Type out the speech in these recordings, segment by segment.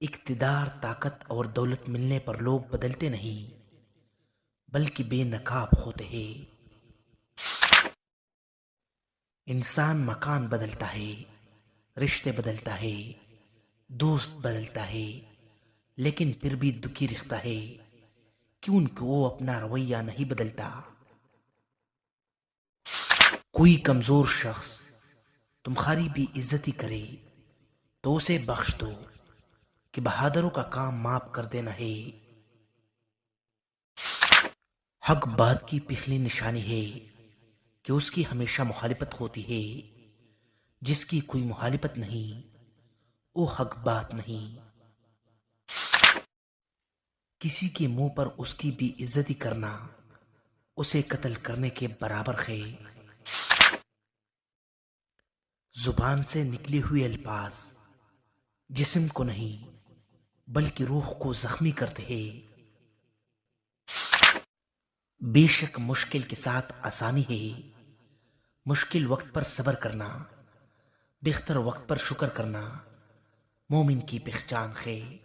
اقتدار، طاقت اور دولت ملنے پر لوگ بدلتے نہیں بلکہ بے نقاب ہوتے ہیں۔ انسان مکان بدلتا ہے، رشتے بدلتا ہے، دوست بدلتا ہے، لیکن پھر بھی دکھی رکھتا ہے کیونکہ وہ اپنا رویہ نہیں بدلتا۔ کوئی کمزور شخص تمہاری بھی عزتی کرے تو اسے بخش دو کہ بہادروں کا کام معاف کر دینا ہے۔ حق بات کی پہلی نشانی ہے کہ اس کی ہمیشہ مخالفت ہوتی ہے۔ جس کی کوئی مخالفت نہیں وہ حق بات نہیں۔ کسی کے منہ پر اس کی بھی عزتی کرنا اسے قتل کرنے کے برابر ہے۔ زبان سے نکلے ہوئے الفاظ جسم کو نہیں بلکہ روح کو زخمی کرتے ہیں۔ بے شک مشکل کے ساتھ آسانی ہے، مشکل وقت پر صبر کرنا، بہتر وقت پر شکر کرنا مومن کی پہچان ہے۔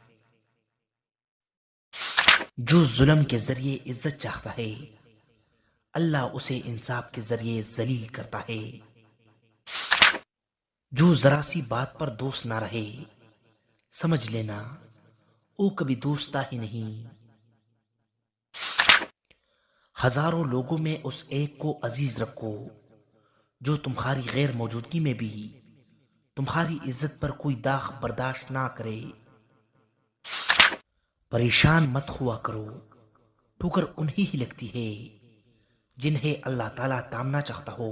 جو ظلم کے ذریعے عزت چاہتا ہے اللہ اسے انصاف کے ذریعے ذلیل کرتا ہے۔ جو ذرا سی بات پر دوست نہ رہے سمجھ لینا وہ کبھی دوست ہی نہیں۔ ہزاروں لوگوں میں اس ایک کو عزیز رکھو جو تمہاری غیر موجودگی میں بھی تمہاری عزت پر کوئی داغ برداشت نہ کرے۔ پریشان مت ہوا کرو، ٹھوکر انہی ہی لگتی ہے جنہیں اللہ تعالیٰ تامنا چاہتا ہو۔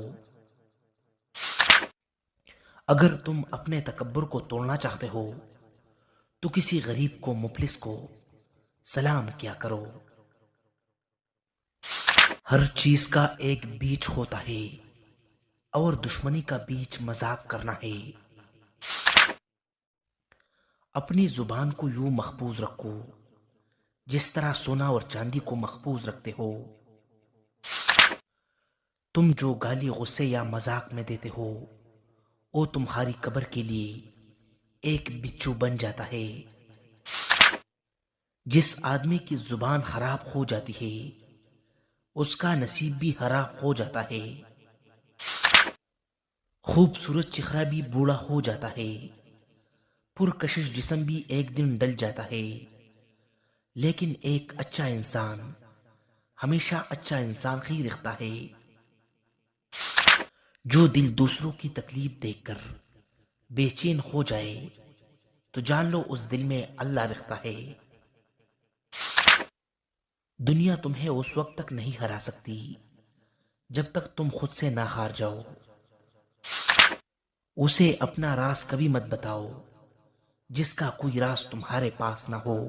اگر تم اپنے تکبر کو توڑنا چاہتے ہو تو کسی غریب کو، مفلس کو سلام کیا کرو۔ ہر چیز کا ایک بیچ ہوتا ہے اور دشمنی کا بیچ مذاق کرنا ہے۔ اپنی زبان کو یوں محفوظ رکھو جس طرح سونا اور چاندی کو محفوظ رکھتے ہو۔ تم جو گالی، غصے یا مذاق میں دیتے ہو وہ تمہاری قبر کے لیے ایک بچھو بن جاتا ہے۔ جس آدمی کی زبان خراب ہو جاتی ہے اس کا نصیب بھی خراب ہو جاتا ہے۔ خوبصورت چہرہ بھی بوڑھا ہو جاتا ہے، پرکشش جسم بھی ایک دن ڈل جاتا ہے، لیکن ایک اچھا انسان ہمیشہ اچھا انسان ہی رکھتا ہے۔ جو دل دوسروں کی تکلیف دیکھ کر بے چین ہو جائے تو جان لو اس دل میں اللہ رکھتا ہے۔ دنیا تمہیں اس وقت تک نہیں ہرا سکتی جب تک تم خود سے نہ ہار جاؤ۔ اسے اپنا راز کبھی مت بتاؤ جس کا کوئی راز تمہارے پاس نہ ہو۔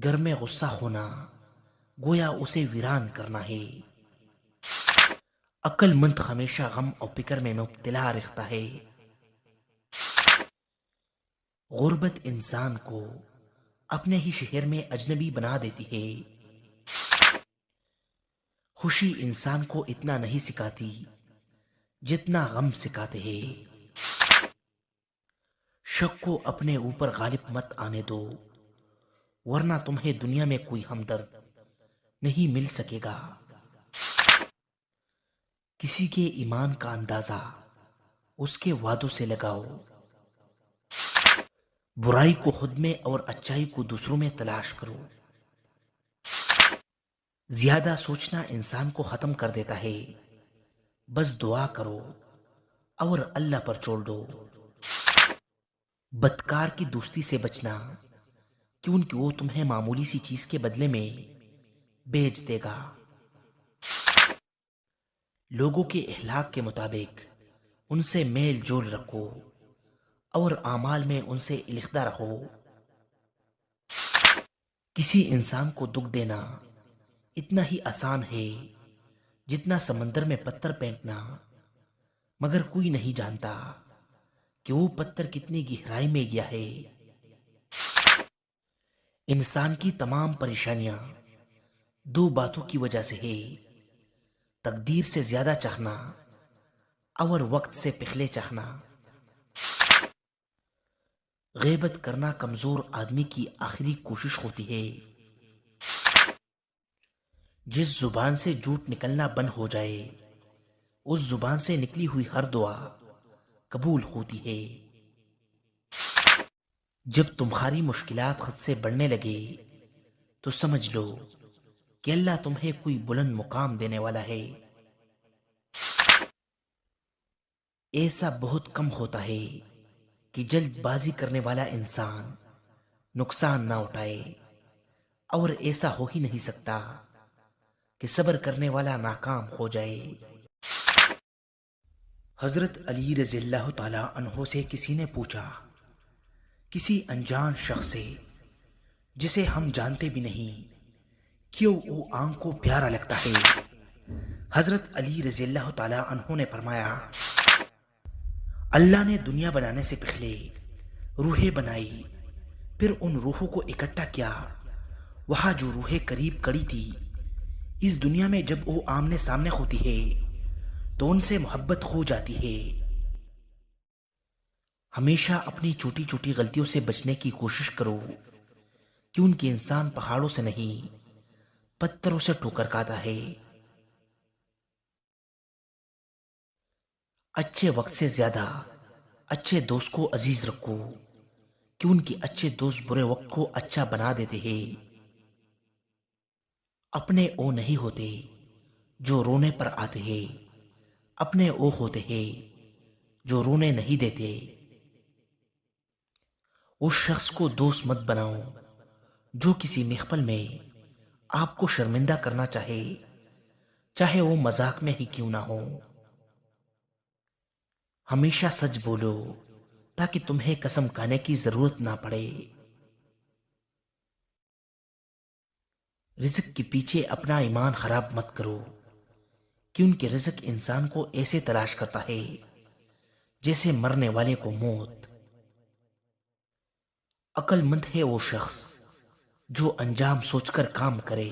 گھر میں غصہ ہونا گویا اسے ویران کرنا ہے۔ عقل مند ہمیشہ غم اور فکر میں مبتلا رہتا ہے۔ غربت انسان کو اپنے ہی شہر میں اجنبی بنا دیتی ہے۔ خوشی انسان کو اتنا نہیں سکھاتی جتنا غم سکھاتے ہیں۔ شک کو اپنے اوپر غالب مت آنے دو ورنہ تمہیں دنیا میں کوئی ہمدرد نہیں مل سکے گا۔ کسی کے ایمان کا اندازہ اس کے وعدوں سے لگاؤ۔ برائی کو خود میں اور اچائی کو دوسروں میں تلاش کرو۔ زیادہ سوچنا انسان کو ختم کر دیتا ہے، بس دعا کرو اور اللہ پر چھوڑ دو۔ بدکار کی دوستی سے بچنا کیونکہ وہ تمہیں معمولی سی چیز کے بدلے میں بیچ دے گا۔ لوگوں کے اخلاق کے مطابق ان سے میل جول رکھو اور اعمال میں ان سے علیحدہ رہو۔ کسی انسان کو دکھ دینا اتنا ہی آسان ہے جتنا سمندر میں پتھر پھینکنا، مگر کوئی نہیں جانتا کہ وہ پتھر کتنی گہرائی میں گیا ہے۔ انسان کی تمام پریشانیاں دو باتوں کی وجہ سے ہے: تقدیر سے زیادہ چاہنا اور وقت سے پہلے چاہنا۔ غیبت کرنا کمزور آدمی کی آخری کوشش ہوتی ہے۔ جس زبان سے جھوٹ نکلنا بند ہو جائے اس زبان سے نکلی ہوئی ہر دعا قبول ہوتی ہے۔ جب تمہاری مشکلات خود سے بڑھنے لگے تو سمجھ لو کہ اللہ تمہیں کوئی بلند مقام دینے والا ہے۔ ایسا بہت کم ہوتا ہے کہ جلد بازی کرنے والا انسان نقصان نہ اٹھائے، اور ایسا ہو ہی نہیں سکتا کہ صبر کرنے والا ناکام ہو جائے۔ حضرت علی رضی اللہ تعالی عنہ سے کسی نے پوچھا، کسی انجان شخص سے جسے ہم جانتے بھی نہیں، کیوں وہ آنکھ کو پیارا لگتا ہے؟ حضرت علی رضی اللہ تعالی عنہ نے فرمایا، اللہ نے دنیا بنانے سے پہلے روحیں بنائی، پھر ان روحوں کو اکٹھا کیا۔ وہاں جو روحیں قریب کڑی تھی، اس دنیا میں جب وہ آمنے سامنے ہوتی ہے تو ان سے محبت ہو جاتی ہے۔ ہمیشہ اپنی چھوٹی چھوٹی غلطیوں سے بچنے کی کوشش کرو، کیونکہ انسان پہاڑوں سے نہیں پتھروں سے ٹھوکر کھاتا ہے۔ اچھے وقت سے زیادہ اچھے دوست کو عزیز رکھو، کیونکہ اچھے دوست برے وقت کو اچھا بنا دیتے ہیں۔ اپنے وہ نہیں ہوتے جو رونے پر آتے ہیں، اپنے وہ ہوتے ہیں جو رونے نہیں دیتے۔ اس شخص کو دوست مت بناؤ جو کسی محفل میں آپ کو شرمندہ کرنا چاہے، چاہے وہ مذاق میں ہی کیوں نہ ہو۔ ہمیشہ سچ بولو تاکہ تمہیں قسم کھانے کی ضرورت نہ پڑے۔ رزق کے پیچھے اپنا ایمان خراب مت کرو، کیونکہ رزق انسان کو ایسے تلاش کرتا ہے جیسے مرنے والے کو موت۔ عقل مند ہے وہ شخص جو انجام سوچ کر کام کرے۔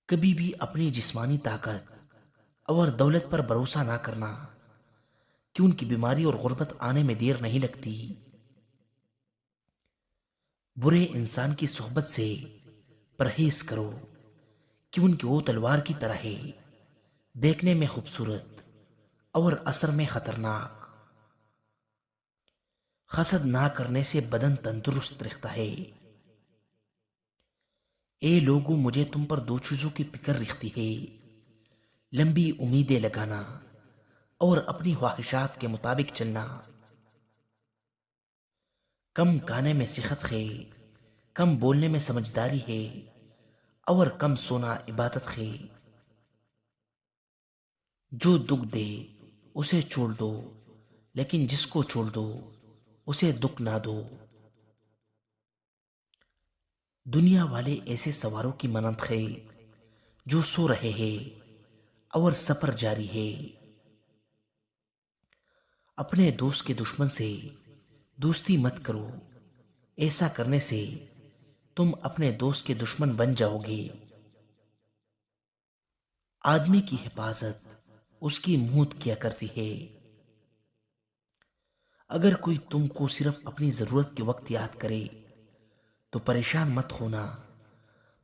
کبھی بھی اپنی جسمانی طاقت اور دولت پر بھروسہ نہ کرنا، کیونکہ بیماری اور غربت آنے میں دیر نہیں لگتی۔ برے انسان کی صحبت سے پرہیز کرو، کیونکہ وہ تلوار کی طرح ہے، دیکھنے میں خوبصورت اور اثر میں خطرناک۔ حسد نہ کرنے سے بدن تندرست رہتا ہے۔ اے لوگوں، مجھے تم پر دو چیزوں کی فکر رکھتی ہے، لمبی امیدیں لگانا اور اپنی خواہشات کے مطابق چلنا۔ کم کھانے میں صحت ہے، کم بولنے میں سمجھداری ہے، اور کم سونا عبادت ہے۔ جو دکھ دے اسے چھوڑ دو، لیکن جس کو چھوڑ دو اسے دکھ نہ دو۔ دنیا والے ایسے سواروں کی مانند ہے جو سو رہے ہیں اور سفر جاری ہے۔ اپنے دوست کے دشمن سے دوستی مت کرو، ایسا کرنے سے تم اپنے دوست کے دشمن بن جاؤ گے۔ آدمی کی حفاظت اس کی موت کیا کرتی ہے۔ اگر کوئی تم کو صرف اپنی ضرورت کے وقت یاد کرے تو پریشان مت ہونا،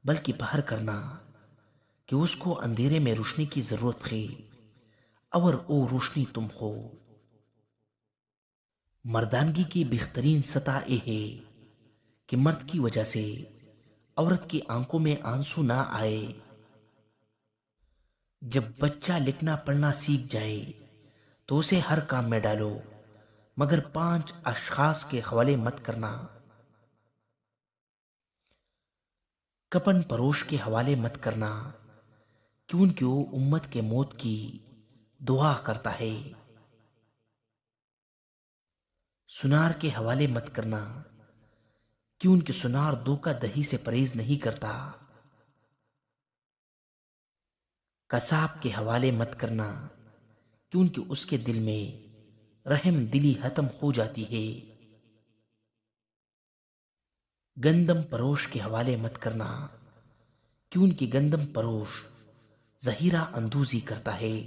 بلکہ باہر کرنا کہ اس کو اندھیرے میں روشنی کی ضرورت ہے اور وہ روشنی تم ہو۔ مردانگی کی بہترین سطح یہ ہے کہ مرد کی وجہ سے عورت کی آنکھوں میں آنسو نہ آئے۔ جب بچہ لکھنا پڑھنا سیکھ جائے تو اسے ہر کام میں ڈالو، مگر 5 اشخاص کے حوالے مت کرنا۔ کپن پروش کے حوالے مت کرنا، کیونکہ وہ امت کے موت کی دعا کرتا ہے۔ سنار کے حوالے مت کرنا، کیونکہ سنار دھوکہ دہی سے پرہیز نہیں کرتا۔ قصاب کے حوالے مت کرنا، کیونکہ اس کے دل میں رحم دلی ختم ہو جاتی ہے۔ گندم پروش کے حوالے مت کرنا، کیونکہ گندم پروش ظہیرہ اندوزی کرتا ہے۔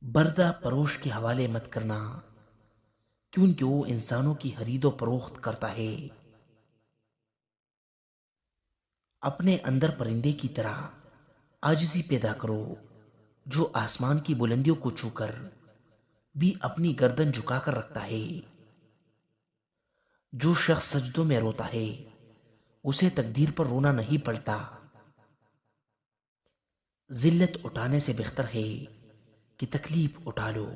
بردہ پروش کے حوالے مت کرنا، کیونکہ وہ انسانوں کی خرید و فروخت کرتا ہے۔ اپنے اندر پرندے کی طرح عاجزی پیدا کرو، جو آسمان کی بلندیوں کو چھو کر بھی اپنی گردن جھکا کر رکھتا ہے۔ جو شخص سجدوں میں روتا ہے اسے تقدیر پر رونا نہیں پڑتا۔ ذلت اٹھانے سے بہتر ہے کہ تکلیف اٹھا لو۔